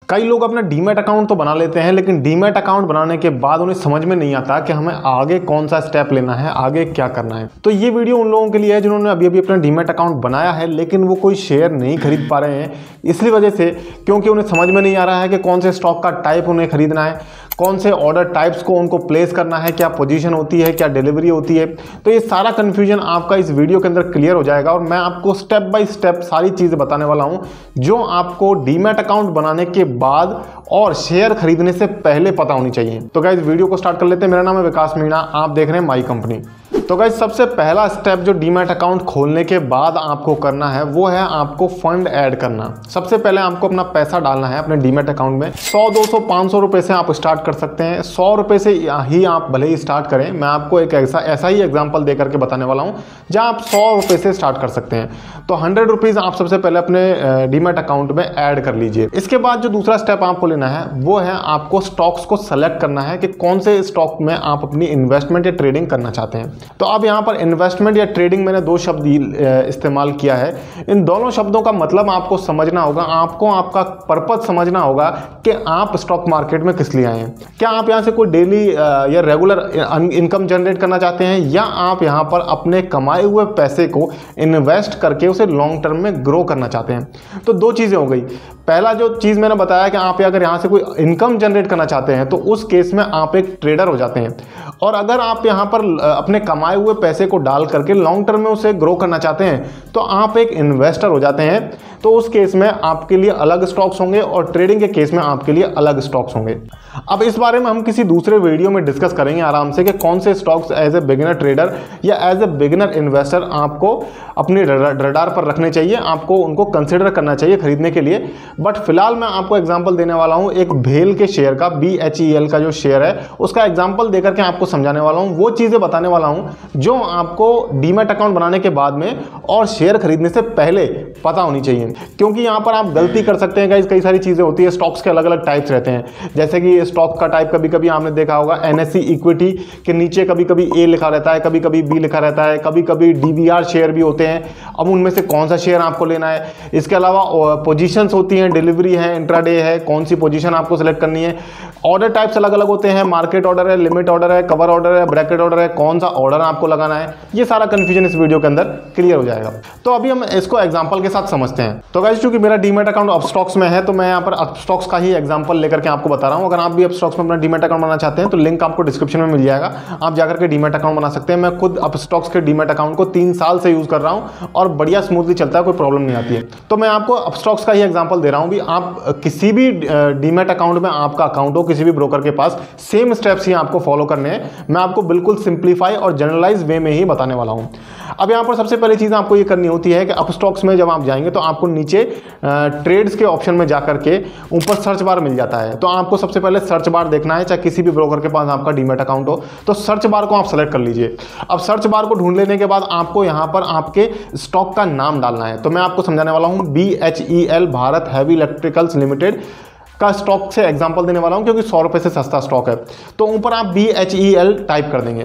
कई लोग अपना डीमैट अकाउंट तो बना लेते हैं, लेकिन डीमैट अकाउंट बनाने के बाद उन्हें समझ में नहीं आता कि हमें आगे कौन सा स्टेप लेना है, आगे क्या करना है। तो ये वीडियो उन लोगों के लिए है जिन्होंने अभी अभी अपना डीमैट अकाउंट बनाया है लेकिन वो कोई शेयर नहीं खरीद पा रहे हैं, इसलिए वजह से क्योंकि उन्हें समझ में नहीं आ रहा है कि कौन से स्टॉक का टाइप उन्हें खरीदना है, कौन से ऑर्डर टाइप्स को उनको प्लेस करना है, क्या पोजीशन होती है, क्या डिलीवरी होती है। तो ये सारा कंफ्यूजन आपका इस वीडियो के अंदर क्लियर हो जाएगा और मैं आपको स्टेप बाय स्टेप सारी चीज़ें बताने वाला हूं जो आपको डीमैट अकाउंट बनाने के बाद और शेयर खरीदने से पहले पता होनी चाहिए। तो गाइस वीडियो को स्टार्ट कर लेते हैं। मेरा नाम है विकास मीणा, आप देख रहे हैं माई कंपनी। तो गाइस सबसे पहला स्टेप जो डीमैट अकाउंट खोलने के बाद आपको करना है वो है आपको फंड ऐड करना। सबसे पहले आपको अपना पैसा डालना है अपने डीमैट अकाउंट में। 100, 200, 500 रुपए से आप स्टार्ट कर सकते हैं। 100 रुपए से ही आप भले ही स्टार्ट करें, मैं आपको एक ऐसा ही एग्जांपल दे करके बताने वाला हूं जहां आप 100 रुपए से स्टार्ट कर सकते हैं। तो 100 रुपीज़ आप सबसे पहले अपने डीमैट अकाउंट में ऐड कर लीजिए। इसके बाद जो दूसरा स्टेप आपको लेना है वो है आपको स्टॉक्स को सेलेक्ट करना है कि कौन से स्टॉक में आप अपनी इन्वेस्टमेंट या ट्रेडिंग करना चाहते हैं। तो अब यहाँ पर इन्वेस्टमेंट या ट्रेडिंग मैंने दो शब्द इस्तेमाल किया है। इन दोनों शब्दों का मतलब आपको समझना होगा, आपको आपका पर्पस समझना होगा कि आप स्टॉक मार्केट में किस लिए आए हैं। क्या आप यहाँ से कोई डेली या रेगुलर इनकम जनरेट करना चाहते हैं या आप यहाँ पर अपने कमाए हुए पैसे को इन्वेस्ट करके उसे लॉन्ग टर्म में ग्रो करना चाहते हैं। तो दो चीज़ें हो गई। पहला जो चीज़ मैंने बताया कि आप अगर यहाँ से कोई इनकम जनरेट करना चाहते हैं तो उस केस में आप एक ट्रेडर हो जाते हैं, और अगर आप यहाँ पर अपने कमाए हुए पैसे को डाल करके लॉन्ग टर्म में उसे ग्रो करना चाहते हैं तो आप एक इन्वेस्टर हो जाते हैं। तो उस केस में आपके लिए अलग स्टॉक्स होंगे और ट्रेडिंग के केस में आपके लिए अलग स्टॉक्स होंगे। अब इस बारे में हम किसी दूसरे वीडियो में डिस्कस करेंगे आराम से कि कौन से stocks as a beginner trader या एज ए बिगिनर इन्वेस्टर आपको अपने रडार पर रखने चाहिए, आपको उनको कंसिडर करना चाहिए खरीदने के लिए। बट फिलहाल मैं आपको एग्जांपल देने वाला हूं एक भेल के शेयर का, BHEL का जो शेयर है उसका एग्जांपल देकर के आपको समझाने वाला हूं, वो चीज़ें बताने वाला हूं जो आपको डीमैट अकाउंट बनाने के बाद में और शेयर खरीदने से पहले पता होनी चाहिए। क्योंकि यहाँ पर आप गलती कर सकते हैं गाइस, कई सारी चीज़ें होती है, स्टॉक्स के अलग अलग टाइप्स रहते हैं। जैसे कि स्टॉक का टाइप कभी कभी आपने देखा होगा NSE इक्विटी के नीचे कभी कभी A लिखा रहता है, कभी कभी B लिखा रहता है, कभी कभी DBR शेयर भी होते हैं। अब उनमें से कौन सा शेयर आपको लेना है। इसके अलावा पोजीशंस होती हैं, डिलीवरी है, इंट्राडे है, कौन सी पोजीशन आपको सेलेक्ट करनी है। ऑर्डर टाइप्स अलग अलग होते हैं, मार्केट ऑर्डर है, लिमिट ऑर्डर है, कवर ऑर्डर है, ब्रैकेट ऑर्डर है, कौन सा ऑर्डर आपको लगाना है, ये सारा कंफ्यूजन इस वीडियो के अंदर क्लियर हो जाएगा। तो अभी हम इसको एग्जांपल के साथ समझते हैं। तो गाइस चूंकि मेरा डीमैट अकाउंट अपस्टॉक्स में है तो मैं यहाँ पर अपस्टॉक्स का ही एग्जांपल लेकर के आपको बता रहा हूँ। अगर आप भी अपस्टॉक्स में अपना डीमैट अकाउंट बनाना चाहते हैं तो लिंक आपको डिस्क्रिप्शन में मिल जाएगा, आप जाकर के डीमैट अकाउंट बना सकते हैं। मैं खुद अपस्टॉक्स के डीमैट अकाउंट को 3 साल से यूज कर रहा हूँ और बढ़िया स्मूथली चलता है, कोई प्रॉब्लम नहीं आती है। तो मैं आपको अपस्टॉक्स का ही एग्जांपल दे रहा हूँ। भी आप किसी भी डीमैट अकाउंट में आपका अकाउंट हो किसी भी ब्रोकर के पास, सेम स्टेप्स ही आपको फॉलो करने हैं। मैं आपको बिल्कुल सिंप्लीफाई और जनरलाइज वे में ही बताने वाला हूं। अब यहां पर सबसे पहली चीज आपको ये करनी होती है कि अपस्टॉक्स में जब आप जाएंगे तो आपको नीचे ट्रेड्स के ऑप्शन में जाकर के ऊपर सर्च बार मिल जाता है। तो आपको सबसे पहले सर्च बार देखना है, चाहे किसी भी ब्रोकर के पास आपका डीमैट अकाउंट हो तो सर्च बार को आप सेलेक्ट कर लीजिए। अब सर्च बार को ढूंढ लेने के बाद आपको यहां पर आपके स्टॉक का नाम डालना है। तो मैं आपको समझाने वाला हूं BHEL Bharat heavy electricals limited का स्टॉक से एग्जांपल देने वाला हूं क्योंकि 100 रुपए से सस्ता स्टॉक है। तो ऊपर आप BHEL टाइप कर देंगे।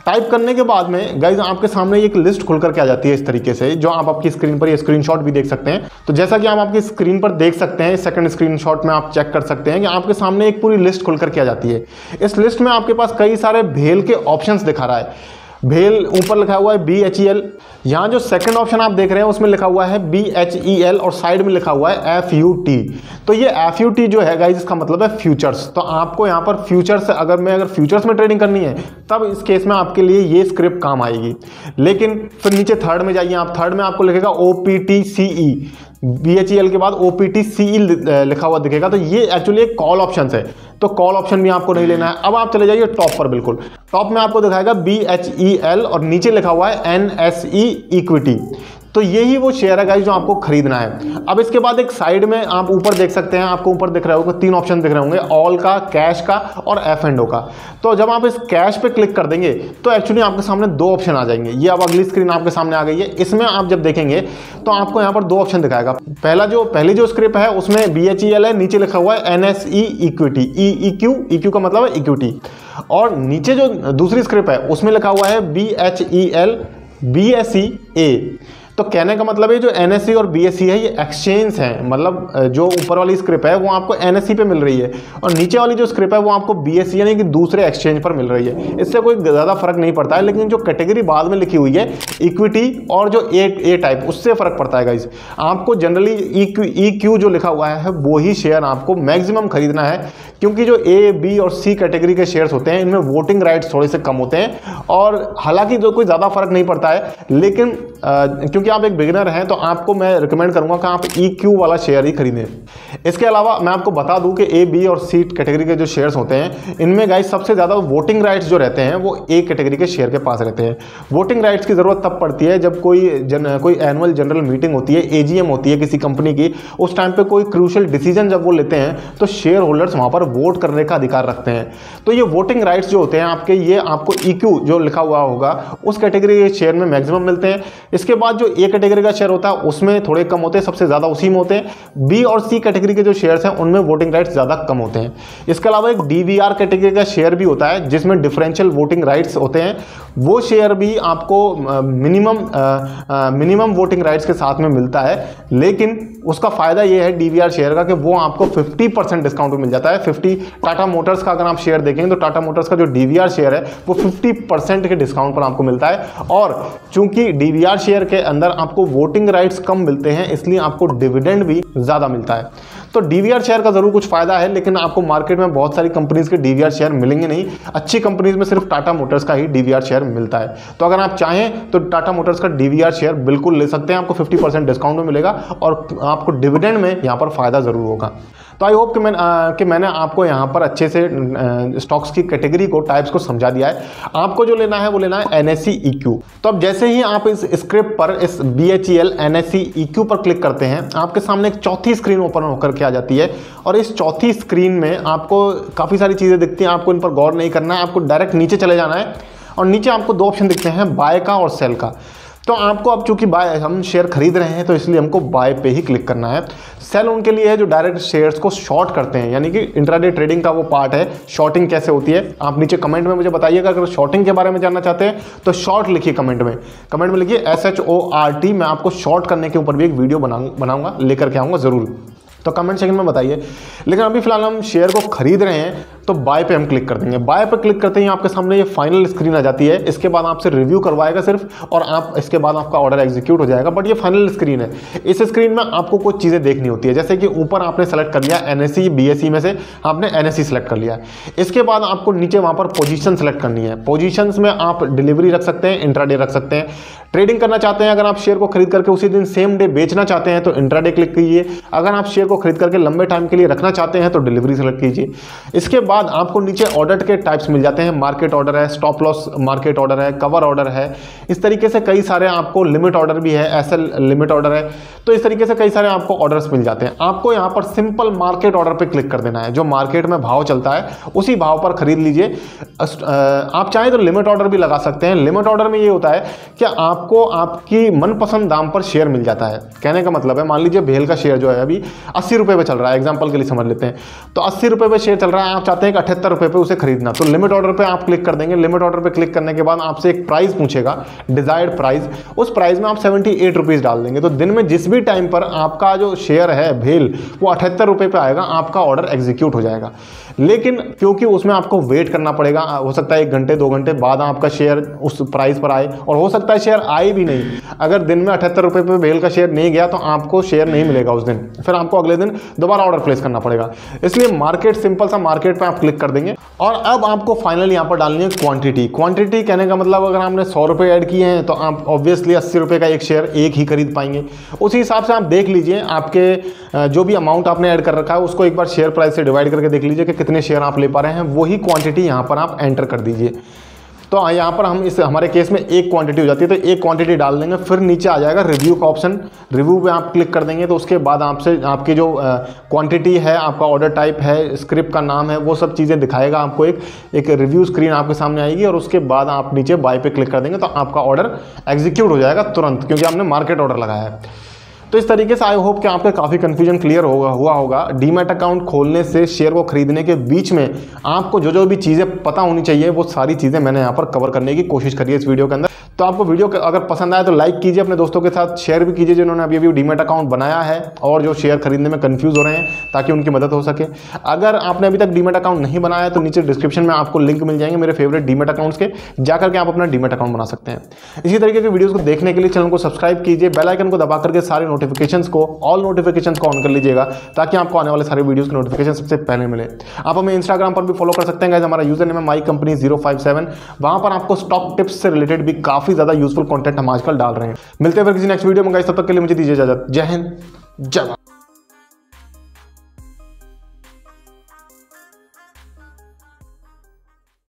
टाइप करने के बाद में गाइज आपके सामने एक लिस्ट खुल करके आ जाती है इस तरीके से, जो आप आपकी स्क्रीन पर ये स्क्रीनशॉट भी देख सकते हैं। तो जैसा कि आप आपकी स्क्रीन पर देख सकते हैं, सेकंड स्क्रीनशॉट में आप चेक कर सकते हैं कि आपके सामने एक पूरी लिस्ट खुल करके आ जाती है। इस लिस्ट में आपके पास कई सारे भेल के ऑप्शंस दिखा रहा है। भेल ऊपर लिखा हुआ है BHEL, यहाँ जो सेकंड ऑप्शन आप देख रहे हैं उसमें लिखा हुआ है BHEL और साइड में लिखा हुआ है FUT। तो ये FUT जो है गाइस इसका मतलब है फ्यूचर्स। तो आपको यहाँ पर फ्यूचर्स, अगर फ्यूचर्स में ट्रेडिंग करनी है तब इस केस में आपके लिए ये स्क्रिप्ट काम आएगी। लेकिन फिर नीचे थर्ड में जाइए आप, थर्ड में आपको लिखेगा OPTCE, BHEL के बाद OPTCE लिखा हुआ दिखेगा। तो ये एक्चुअली एक कॉल ऑप्शन है, तो कॉल ऑप्शन भी आपको नहीं लेना है। अब आप चले जाइए टॉप पर, बिल्कुल टॉप में आपको दिखाएगा BHEL और नीचे लिखा हुआ है NSE इक्विटी। तो यही वो शेयर है गाइस जो आपको खरीदना है। अब इसके बाद एक साइड में आप ऊपर देख सकते हैं, आपको ऊपर दिख रहा होगा 3 ऑप्शन दिख रहे होंगे, ऑल का, कैश का और F&O का। तो जब आप इस कैश पे क्लिक कर देंगे तो एक्चुअली आपके सामने 2 ऑप्शन आ जाएंगे। ये अब अगली स्क्रीन आपके सामने आ गई है। इसमें आप जब देखेंगे तो आपको यहाँ पर 2 ऑप्शन दिखाएगा। पहली जो स्क्रिप्ट है उसमें BHEL है, नीचे लिखा हुआ है NSE इक्विटी, EQ का मतलब है इक्विटी, और नीचे जो दूसरी स्क्रिप्ट है उसमें लिखा हुआ है BHEL BSE A। तो कहने का मतलब है जो NSE और BSE है ये एक्सचेंज है, मतलब जो ऊपर वाली स्क्रिप है वो आपको NSE पे मिल रही है और नीचे वाली जो स्क्रिप है वो आपको BSE यानी कि दूसरे एक्सचेंज पर मिल रही है। इससे कोई ज़्यादा फर्क नहीं पड़ता है, लेकिन जो कैटेगरी बाद में लिखी हुई है इक्विटी और जो ए टाइप उससे फर्क पड़ता है गाइस। आपको जनरली EQ जो लिखा हुआ है वो ही शेयर आपको मैक्सिमम खरीदना है, क्योंकि जो A, B और C कैटेगरी के शेयर्स होते हैं इनमें वोटिंग राइट्स थोड़े से कम होते हैं और हालांकि जो कोई ज़्यादा फर्क नहीं पड़ता है, लेकिन क्योंकि आप एक बिगिनर हैं तो आपको मैं रिकमेंड करूंगा कि आप EQ वाला शेयर ही खरीदें। इसके अलावा मैं आपको बता दूं कि A, B और C कैटेगरी के जो शेयर्स होते हैं इनमें गाइस सबसे ज़्यादा वोटिंग राइट्स जो रहते हैं वो A कैटेगरी के शेयर के पास रहते हैं। वोटिंग राइट्स की ज़रूरत तब पड़ती है जब कोई एनुअल जनरल मीटिंग होती है, AGM होती है किसी कंपनी की, उस टाइम पर कोई क्रूशियल डिसीजन जब वो लेते हैं तो शेयर होल्डर्स वहाँ पर वोट करने का अधिकार रखते हैं। तो ये वोटिंग राइट्स जो होते हैं आपके, ये आपको EQ जो लिखा हुआ होगा उस कैटेगरी के शेयर में मैक्सिमम मिलते हैं। इसके बाद जो A कैटेगरी का शेयर होता है उसमें थोड़े कम होते हैं, सबसे ज़्यादा उसी में होते हैं। B और C कैटेगरी के जो शेयर्स हैं उनमें वोटिंग राइट्स ज़्यादा कम होते हैं। इसके अलावा एक DVR कैटेगरी का शेयर भी होता है जिसमें डिफरेंशियल वोटिंग राइट्स होते हैं। वो शेयर भी आपको मिनिमम वोटिंग राइट्स के साथ में मिलता है, लेकिन उसका फ़ायदा ये है DVR शेयर का कि वो आपको 50% डिस्काउंट में मिल जाता है। 50 टाटा मोटर्स का अगर आप शेयर देखेंगे तो टाटा मोटर्स का जो DVR शेयर है वो 50% के डिस्काउंट पर आपको मिलता है। और चूंकि DVR शेयर के अंदर आपको वोटिंग राइट्स कम मिलते हैं इसलिए आपको डिविडेंड भी ज़्यादा मिलता है। तो DVR शेयर का ज़रूर कुछ फ़ायदा है, लेकिन आपको मार्केट में बहुत सारी कंपनीज़ के DVR शेयर मिलेंगे नहीं। अच्छी कंपनीज़ में सिर्फ टाटा मोटर्स का ही DVR शेयर मिलता है। तो अगर आप चाहें तो टाटा मोटर्स का DVR शेयर बिल्कुल ले सकते हैं, आपको 50% डिस्काउंट में मिलेगा और आपको डिविडेंड में यहाँ पर फ़ायदा ज़रूर होगा। तो आई होप कि मैंने आपको यहाँ पर अच्छे से स्टॉक्स की कैटेगरी को, टाइप्स को समझा दिया है। आपको जो लेना है वो लेना है NSE EQ। तो अब जैसे ही आप इस स्क्रिप्ट पर, इस BHEL NSE EQ पर क्लिक करते हैं, आपके सामने एक चौथी स्क्रीन ओपन होकर के आ जाती है और इस चौथी स्क्रीन में आपको काफ़ी सारी चीज़ें दिखती हैं। आपको इन पर गौर नहीं करना है, आपको डायरेक्ट नीचे चले जाना है और नीचे आपको दो ऑप्शन दिखते हैं, बाय का और सेल का। तो आपको अब चूंकि बाय, हम शेयर खरीद रहे हैं तो इसलिए हमको बाय पे ही क्लिक करना है। सेल उनके लिए है जो डायरेक्ट शेयर्स को शॉर्ट करते हैं, यानी कि इंट्राडे ट्रेडिंग का वो पार्ट है। शॉर्टिंग कैसे होती है आप नीचे कमेंट में मुझे बताइएगा। अगर शॉर्टिंग के बारे में जानना चाहते हैं तो शॉर्ट लिखिए कमेंट में लिखिए SHORT। मैं आपको शॉर्ट करने के ऊपर भी एक वीडियो बनाऊंगा, लेकर के आऊँगा ज़रूर। तो कमेंट सेक्शन में बताइए। लेकिन अभी फिलहाल हम शेयर को खरीद रहे हैं तो बाय पे हम क्लिक कर देंगे। बाय पे क्लिक करते ही आपके सामने ये फाइनल स्क्रीन आ जाती है। इसके बाद आपसे रिव्यू करवाएगा सिर्फ, और आप इसके बाद आपका ऑर्डर एग्जीक्यूट हो जाएगा। बट ये फाइनल स्क्रीन है। इस स्क्रीन में आपको कुछ चीज़ें देखनी होती है, जैसे कि ऊपर आपने सेलेक्ट कर लिया NSE BSE में से आपने NSE सेलेक्ट कर लिया। इसके बाद आपको नीचे वहाँ पर पोजीशन सेलेक्ट करनी है। पोजीशंस में आप डिलीवरी रख सकते हैं, इंट्राडे रख सकते हैं। ट्रेडिंग करना चाहते हैं, अगर आप शेयर को खरीद करके उसी दिन सेम डे बेचना चाहते हैं तो इंट्राडे क्लिक कीजिए। अगर आप शेयर को खरीद करके लंबे टाइम के लिए रखना चाहते हैं तो डिलीवरी सेलेक्ट कीजिए। इसके बाद आपको नीचे ऑर्डर के टाइप्स मिल जाते हैं। मार्केट ऑर्डर है, स्टॉप लॉस मार्केट ऑर्डर है, कवर ऑर्डर है, इस तरीके से कई सारे आपको लिमिट ऑर्डर भी है, SL लिमिट ऑर्डर है। तो इस तरीके से कई सारे आपको ऑर्डर्स मिल जाते हैं। आपको यहाँ पर सिंपल मार्केट ऑर्डर पे क्लिक कर देना है। जो मार्केट में भाव चलता है उसी भाव पर खरीद लीजिए। आप चाहें तो लिमिट ऑर्डर भी लगा सकते हैं। लिमिट ऑर्डर में ये होता है कि आपको आपकी मनपसंद दाम पर शेयर मिल जाता है। कहने का मतलब है, मान लीजिए भेल का शेयर जो है अभी 80 रुपये पे चल रहा है, एग्जांपल के लिए समझ लेते हैं। तो 80 रुपये पे शेयर चल रहा है, आप चाहते हैं कि 78 रुपये पे उसे खरीदना, तो लिमिट ऑर्डर पे आप क्लिक कर देंगे। लिमिट ऑर्डर पे क्लिक करने के बाद आपसे एक प्राइस पूछेगा, डिजायर्ड प्राइस। उस प्राइस में आप 78 रुपीज़ डाल देंगे। तो दिन में जिस भी टाइम पर आपका जो शेयर है भेल वो 78 रुपये पे आएगा, आपका ऑर्डर एग्जीक्यूट हो जाएगा। लेकिन क्योंकि उसमें आपको वेट करना पड़ेगा, हो सकता है 1 घंटे 2 घंटे बाद आपका शेयर उस प्राइस पर आए, और हो सकता है शेयर आए भी नहीं। अगर दिन में 78 रुपये पे भेल का शेयर नहीं गया तो आपको शेयर नहीं मिलेगा उस दिन, फिर आपको अगले दिन दोबारा ऑर्डर प्लेस करना पड़ेगा। इसलिए मार्केट, सिंपल सा मार्केट पे आप क्लिक कर देंगे। और अब आपको फाइनली यहाँ पर डालनी है क्वांटिटी। क्वांटिटी कहने का मतलब, अगर आपने 100 रुपये ऐड किए हैं तो आप ऑब्वियसली 80 रुपये का एक शेयर एक ही खरीद पाएंगे। उसी हिसाब से आप देख लीजिए, आपके जो भी अमाउंट आपने ऐड कर रखा है उसको एक बार शेयर प्राइस से डिवाइड करके देख लीजिए कि कितने शेयर आप ले पा रहे हैं। वही क्वांटिटी यहाँ पर आप एंटर कर दीजिए। तो यहाँ पर हम हमारे केस में एक क्वांटिटी हो जाती है, तो एक क्वांटिटी डाल देंगे। फिर नीचे आ जाएगा रिव्यू का ऑप्शन, रिव्यू पे आप क्लिक कर देंगे तो उसके बाद आपसे आपकी जो क्वांटिटी है, आपका ऑर्डर टाइप है, स्क्रिप्ट का नाम है, वो सब चीज़ें दिखाएगा आपको। एक रिव्यू स्क्रीन आपके सामने आएगी और उसके बाद आप नीचे बाय पे क्लिक कर देंगे तो आपका ऑर्डर एग्जीक्यूट हो जाएगा तुरंत, क्योंकि आपने मार्केट ऑर्डर लगाया है। तो इस तरीके से आई होप कि आपका काफ़ी कन्फ्यूजन क्लियर हुआ होगा। डीमैट अकाउंट खोलने से शेयर को खरीदने के बीच में आपको जो भी चीज़ें पता होनी चाहिए वो सारी चीज़ें मैंने यहाँ पर कवर करने की कोशिश करी है इस वीडियो के अंदर। तो आपको वीडियो अगर पसंद आए तो लाइक कीजिए, अपने दोस्तों के साथ शेयर भी कीजिए जिन्होंने अभी अभी डीमैट अकाउंट बनाया है और जो शेयर खरीदने में कंफ्यूज हो रहे हैं, ताकि उनकी मदद हो सके। अगर आपने अभी तक डीमैट अकाउंट नहीं बनाया है तो नीचे डिस्क्रिप्शन में आपको लिंक मिल जाएंगे मेरे फेवरेट डीमैट अकाउंट्स के, जाकर के आप अपना डीमैट अकाउंट बना सकते हैं। इसी तरीके के वीडियोस को देखने के लिए चैनल को सब्सक्राइब कीजिए, बेल आइकन को दबा करके सारे नोटिफिकेशंस को, ऑल नोटिफिकेशंस को ऑन कर लीजिएगा, ताकि आपको आने वाले सारे वीडियोस के नोटिफिकेशन सबसे पहले मिले। आप हमें इंस्टाग्राम पर भी फॉलो कर सकते हैं गाइस, हमारा यूजर नेम है mycompany057। वहां पर आपको स्टॉक टिप्स से रिलेटेड भी काफी ज्यादा यूजफुल कंटेंट हम आजकल डाल रहे हैं। मिलते हैं फिर किसी नेक्स्ट वीडियो में गाइस, तब तक के लिए मुझे दीजिए इजाजत। जय हिंद, जय भारत।